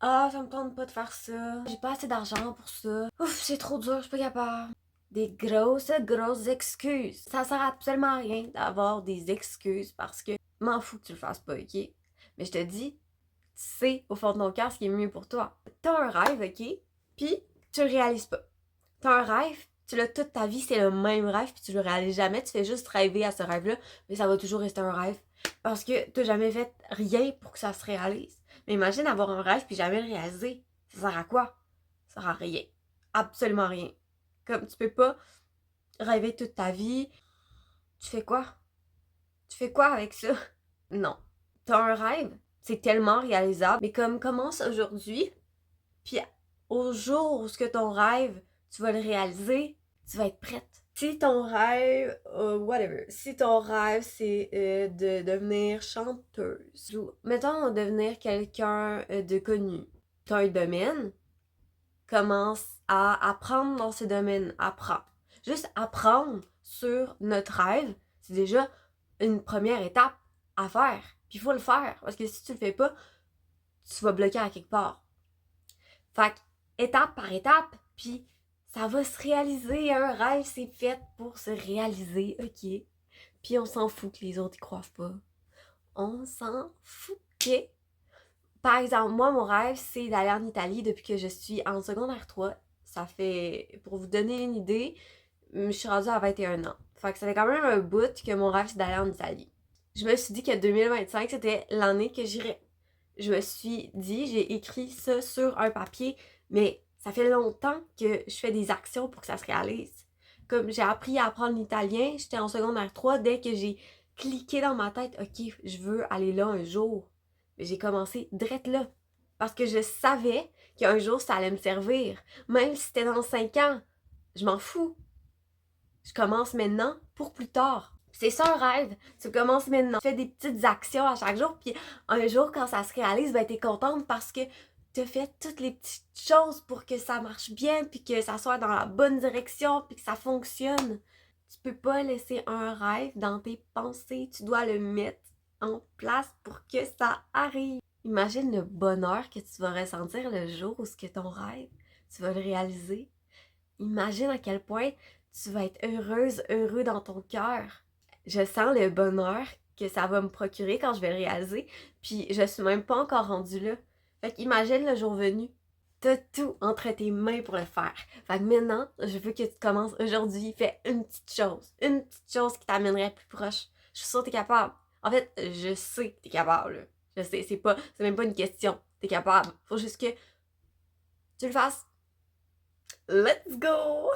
Ah, ça me tente pas de faire ça. J'ai pas assez d'argent pour ça. Ouf, c'est trop dur, je suis pas capable. Des grosses excuses. Ça sert absolument à rien d'avoir des excuses parce que m'en fous que tu le fasses pas, ok? Mais je te dis, tu sais au fond de ton cœur ce qui est mieux pour toi. T'as un rêve, ok? Puis tu le réalises pas. T'as un rêve, tu l'as toute ta vie, c'est le même rêve, puis tu le réalises jamais, tu fais juste rêver à ce rêve-là, mais ça va toujours rester un rêve. Parce que t'as jamais fait rien pour que ça se réalise. Mais imagine avoir un rêve puis jamais le réaliser. Ça sert à quoi? Ça sert à rien. Absolument rien. Comme tu peux pas rêver toute ta vie. Tu fais quoi? Tu fais quoi avec ça? Non. T'as un rêve, c'est tellement réalisable, mais comme commence aujourd'hui, puis au jour où ce que ton rêve, tu vas le réaliser, tu vas être prête. Si ton rêve, whatever, si ton rêve c'est de devenir chanteuse, ou mettons devenir quelqu'un de connu, t'as un domaine, commence à apprendre dans ce domaine, apprends. Juste apprendre sur notre rêve, c'est déjà une première étape à faire. Puis il faut le faire, parce que si tu le fais pas, tu vas bloquer à quelque part. Fait que, étape par étape, puis ça va se réaliser. Un rêve, c'est fait pour se réaliser, ok? Puis on s'en fout que les autres y croient pas. On s'en fout que... Par exemple, moi, mon rêve, c'est d'aller en Italie depuis que je suis en secondaire 3. Ça fait, pour vous donner une idée, je suis rendue à 21 ans. Fait que ça fait quand même un bout que mon rêve, c'est d'aller en Italie. Je me suis dit que 2025, c'était l'année que j'irais. Je me suis dit, j'ai écrit ça sur un papier, mais ça fait longtemps que je fais des actions pour que ça se réalise. Comme j'ai appris à apprendre l'italien, j'étais en secondaire 3 dès que j'ai cliqué dans ma tête, ok, je veux aller là un jour. Mais j'ai commencé direct là. Parce que je savais qu'un jour ça allait me servir. Même si c'était dans 5 ans, je m'en fous. Je commence maintenant pour plus tard. C'est ça un rêve. Tu commences maintenant. Tu fais des petites actions à chaque jour, puis un jour, quand ça se réalise, ben t'es contente parce que tu as fait toutes les petites choses pour que ça marche bien, puis que ça soit dans la bonne direction, puis que ça fonctionne. Tu peux pas laisser un rêve dans tes pensées. Tu dois le mettre en place pour que ça arrive. Imagine le bonheur que tu vas ressentir le jour où ce que ton rêve, tu vas le réaliser. Imagine à quel point tu vas être heureuse, heureux dans ton cœur. Je sens le bonheur que ça va me procurer quand je vais le réaliser, puis je suis même pas encore rendue là. Fait qu'imagine le jour venu. T'as tout entre tes mains pour le faire. Fait que maintenant, je veux que tu commences aujourd'hui. Fais une petite chose qui t'amènerait plus proche. Je suis sûre que t'es capable. En fait, je sais que t'es capable. Là. Je sais, c'est même pas une question. T'es capable. Faut juste que tu le fasses. Let's go!